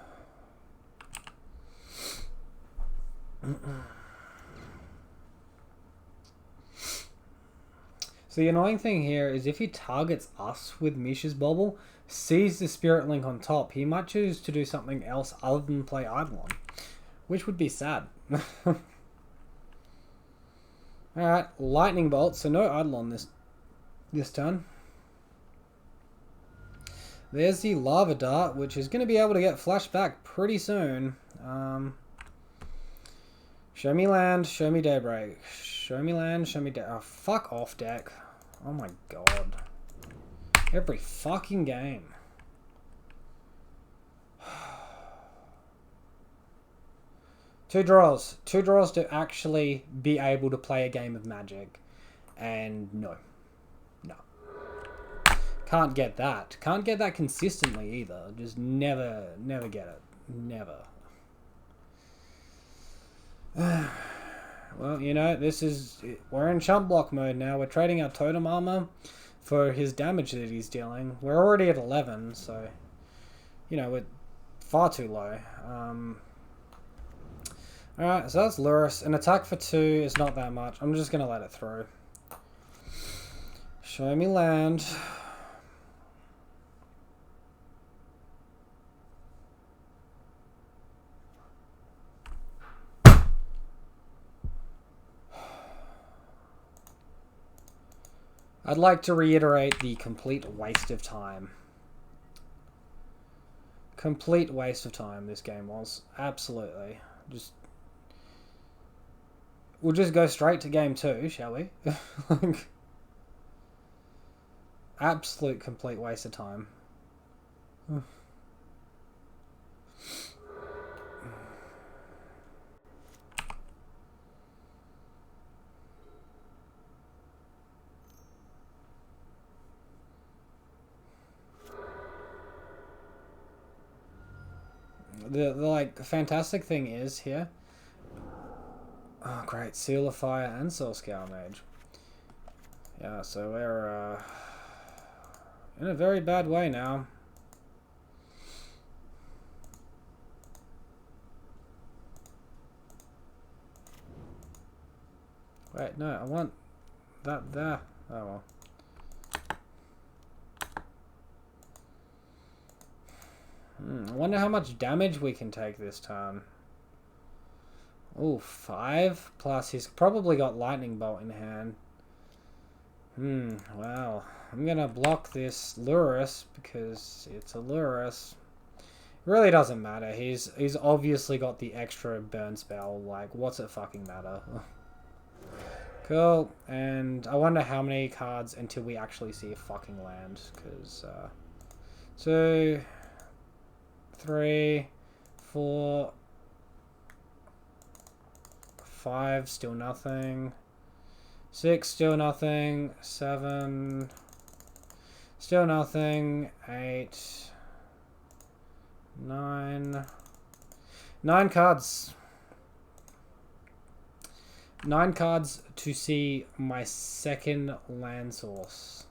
So the annoying thing here is if he targets us with Mishra's Bauble, sees the Spirit Link on top, he might choose to do something else other than play Eidolon, which would be sad. Alright, Lightning Bolt, so no Eidolon this turn. There's the Lava Dart, which is going to be able to get flashed back pretty soon. Show me land, show me Daybreak. Show me land, show me oh, fuck off, deck. Oh my god. Every fucking game. Two draws. 2 draws to actually be able to play a game of Magic. And no. No. Can't get that. Can't get that consistently either. Just never get it. Never. Well, you know, we're in chump block mode now. We're trading our totem armor for his damage that he's dealing. We're already at 11, so, you know, we're far too low. Alright, so that's Lurrus. An attack for 2 is not that much. I'm just going to let it through. Show me land. I'd like to reiterate the complete waste of time. Complete waste of time this game was. Absolutely. We'll just go straight to game 2, shall we? Absolute complete waste of time. The like fantastic thing is here. Oh great, Seal of Fire and Soul Scour Mage. Yeah, so we're in a very bad way now. Wait, no, I want that there. Oh well. I wonder how much damage we can take this turn. Oh, 5 plus he's probably got Lightning Bolt in hand. Wow. I'm gonna block this Lurrus because it's a Lurrus. It really doesn't matter. He's obviously got the extra burn spell. Like, what's it fucking matter? Cool. And I wonder how many cards until we actually see a fucking land. Because 2, 3, 4, 5, still nothing. 6, still nothing. 7, still nothing. 8, 9. 9 cards. 9 cards to see my second land source.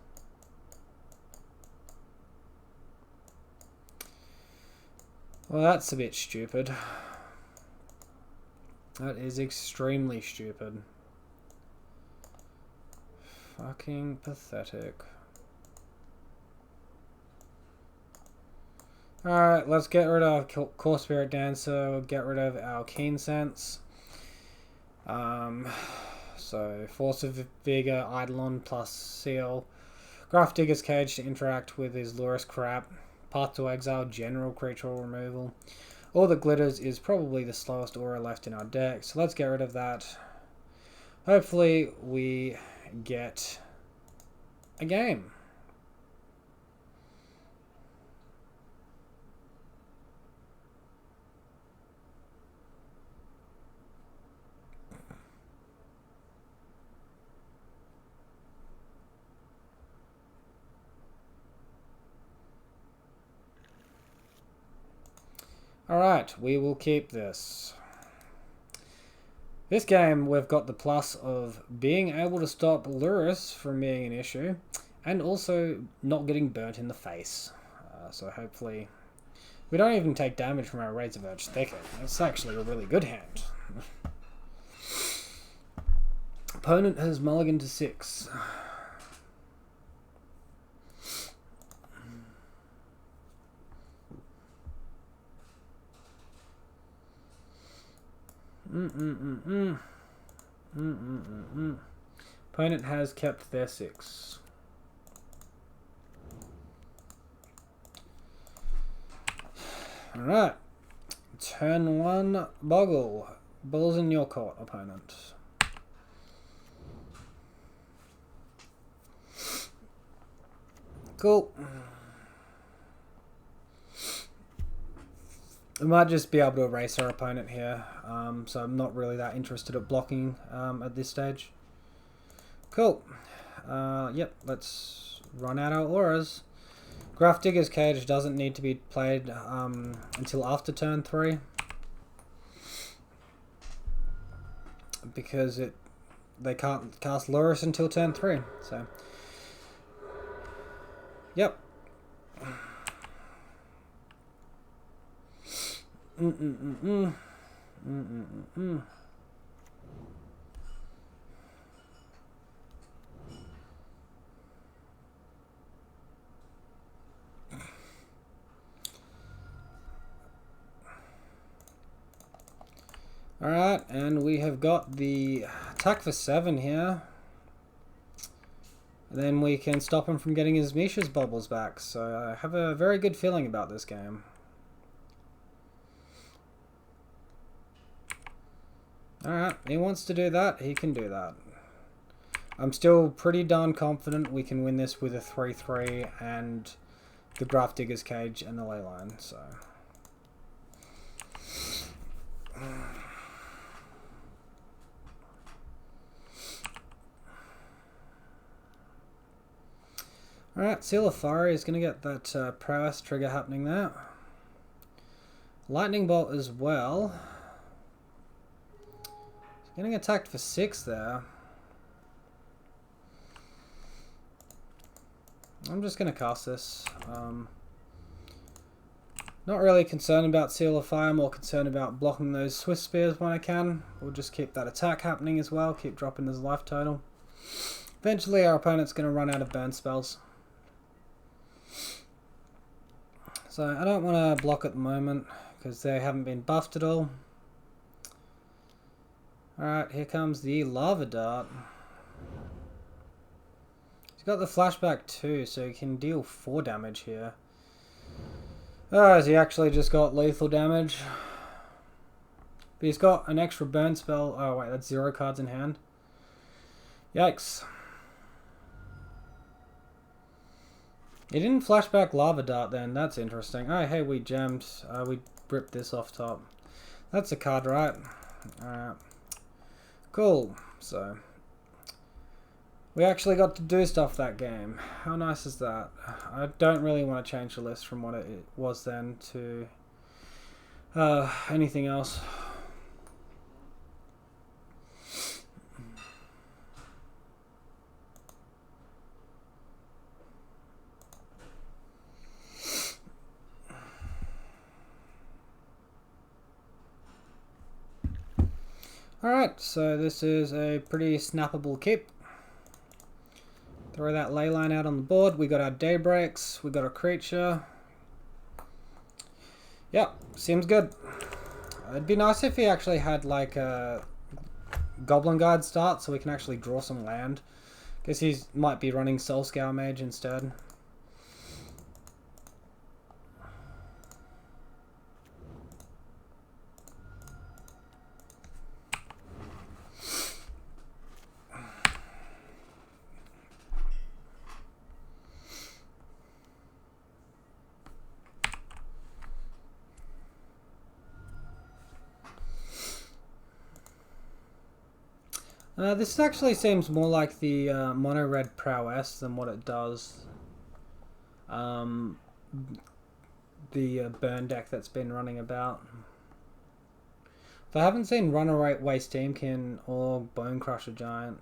Well, that's a bit stupid. That is extremely stupid. Fucking pathetic. Alright, let's get rid of Core Spirit Dancer. We'll get rid of our Keen Sense. So Force of Vigor, Eidolon plus Seal. Graph Digger's Cage to interact with his Lurrus crap. Path to Exile, general creature removal. All that glitters is probably the slowest aura left in our deck, so let's get rid of that. Hopefully we get a game. Alright, we will keep this. This game, we've got the plus of being able to stop Lurrus from being an issue, and also not getting burnt in the face. So hopefully, we don't even take damage from our Razorverge Thicket. It's actually a really good hand. Opponent has mulliganed to 6. Opponent has kept their 6. Alright. Turn 1, Boggle. Ball's in your court, opponent. Cool. We might just be able to erase our opponent here, so I'm not really that interested at blocking at this stage. Cool. Yep, let's run out our auras. Graph Digger's Cage doesn't need to be played until after turn 3. Because they can't cast Lurrus until turn 3, so... Yep. Alright, and we have got the attack for 7 here. then we can stop him from getting his Misha's bubbles back. So I have a very good feeling about this game. Alright, he wants to do that, he can do that. I'm still pretty darn confident we can win this with a 3-3 and the Graph Digger's Cage and the ley line, so... Alright, Seal of Fire is going to get that prowess trigger happening there. Lightning Bolt as well. Getting attacked for 6 there. I'm just going to cast this. Not really concerned about Seal of Fire, more concerned about blocking those Swift Spears when I can. We'll just keep that attack happening as well, keep dropping his life total. Eventually our opponent's going to run out of burn spells. So I don't want to block at the moment because they haven't been buffed at all. Alright, here comes the Lava Dart. He's got the flashback too, so he can deal 4 damage here. Oh, has he actually just got lethal damage? But he's got an extra burn spell. Oh wait, that's 0 cards in hand. Yikes. He didn't flashback Lava Dart then, that's interesting. Oh hey, we jammed. We ripped this off top. That's a card, right? Alright. Cool. So, we actually got to do stuff that game. How nice is that? I don't really want to change the list from what it was then to anything else. Alright, so this is a pretty snappable keep. Throw that ley line out on the board. We got our Daybreaks, we got a creature. Yep, seems good. It'd be nice if he actually had like a Goblin Guard start so we can actually draw some land. Guess he might be running Soul Scour Mage instead. This actually seems more like the mono red prowess than what it does the burn deck that's been running about. But I haven't seen Runaway Steamkin or Bone Crusher Giant.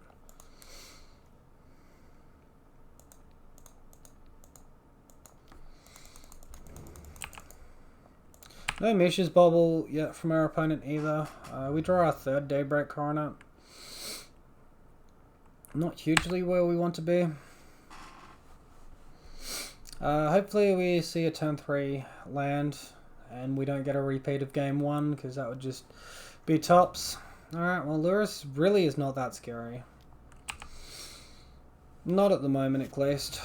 No Misha's Bobble yet from our opponent either. We draw our 3rd Daybreak Coronet. Not hugely where we want to be. Hopefully we see a turn 3 land and we don't get a repeat of game 1 because that would just be tops. Alright, well Lurrus really is not that scary. Not at the moment at least.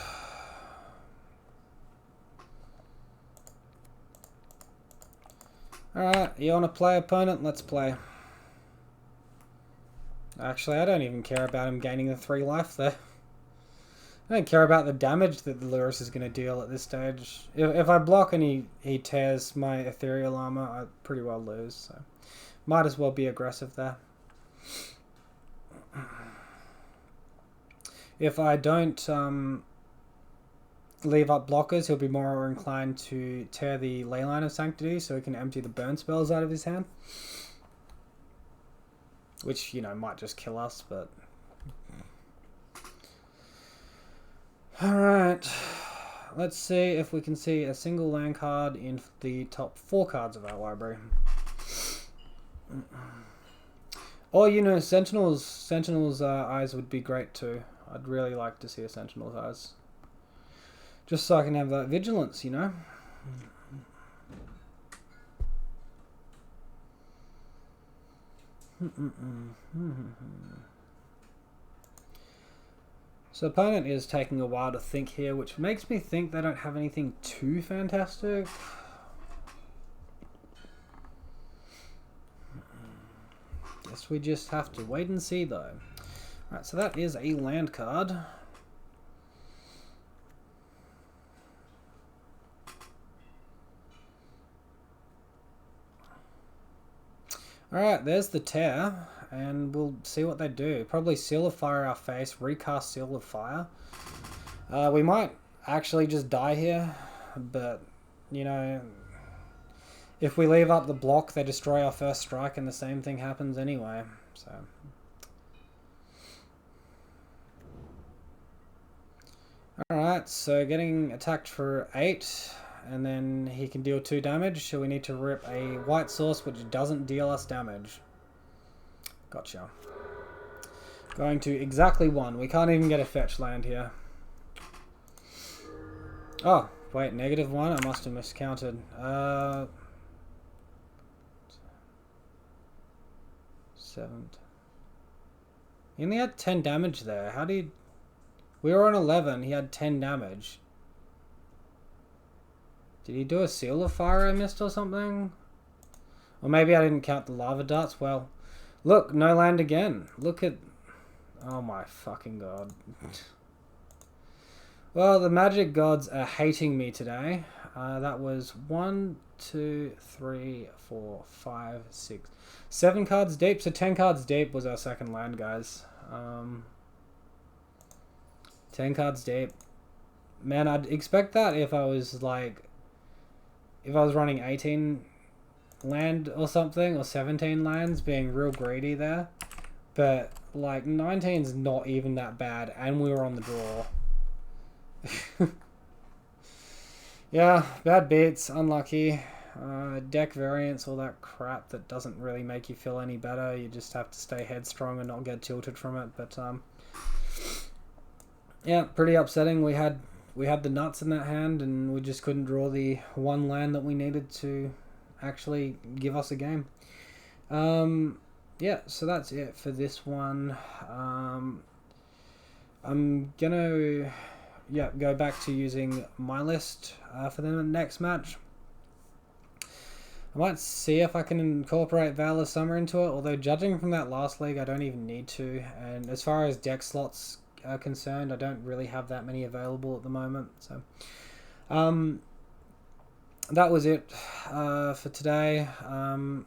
Alright, you want to play opponent? Let's play. Actually, I don't even care about him gaining the 3 life there. I don't care about the damage that the Lurrus is going to deal at this stage. If I block and he tears my Ethereal Armor, I pretty well lose. So might as well be aggressive there. If I don't leave up blockers, he'll be more inclined to tear the Leyline of Sanctity so he can empty the burn spells out of his hand. Which, you know, might just kill us, but... Alright. Let's see if we can see a single land card in the top 4 cards of our library. Or, you know, Sentinel's eyes would be great too. I'd really like to see a Sentinel's eyes. Just so I can have that vigilance, you know? So opponent is taking a while to think here, which makes me think they don't have anything too fantastic. Guess we just have to wait and see though. Alright, so that is a land card. Alright, there's the tear, and we'll see what they do. Probably Seal of Fire our face, recast Seal of Fire. We might actually just die here, but, you know, if we leave up the block, they destroy our first strike, and the same thing happens anyway, so... Alright, so getting attacked for 8, and then he can deal 2 damage, so we need to rip a white source which doesn't deal us damage. Gotcha. Going to exactly 1. We can't even get a fetch land here. Oh, wait, -1? I must have miscounted. 7. He only had 10 damage there. How did... We were on 11, he had 10 damage. Did he do a Seal of Fire I missed or something? Or maybe I didn't count the lava darts. Well, look, no land again. Look at... Oh my fucking god. Well, the magic gods are hating me today. That was 1, 2, 3, 4, 5, 6, 7 cards deep. So 10 cards deep was our second land, guys. 10 cards deep. Man, I'd expect that if I was like... If I was running 18 land or something, or 17 lands, being real greedy there. But, like, 19's not even that bad, and we were on the draw. Yeah, bad beats, unlucky. Deck variants, all that crap that doesn't really make you feel any better. You just have to stay headstrong and not get tilted from it. But, yeah, pretty upsetting. We had the nuts in that hand, and we just couldn't draw the one land that we needed to actually give us a game. Yeah, so that's it for this one. I'm gonna go back to using my list for the next match. I might see if I can incorporate Veil of Summer into it, although judging from that last league I don't even need to, and as far as deck slots are concerned, I don't really have that many available at the moment. So that was it for today.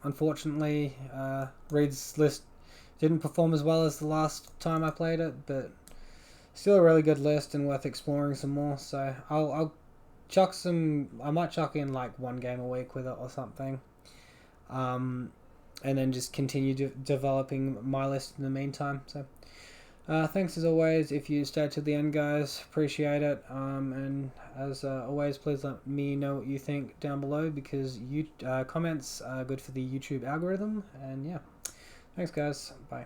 Unfortunately, Ried's list didn't perform as well as the last time I played it, but still a really good list and worth exploring some more. So I'll chuck some... I might chuck in like 1 game a week with it or something, and then just continue developing my list in the meantime. So thanks as always if you stayed to the end, guys. Appreciate it. And as always, please let me know what you think down below, because comments are good for the YouTube algorithm. And yeah, thanks guys. Bye.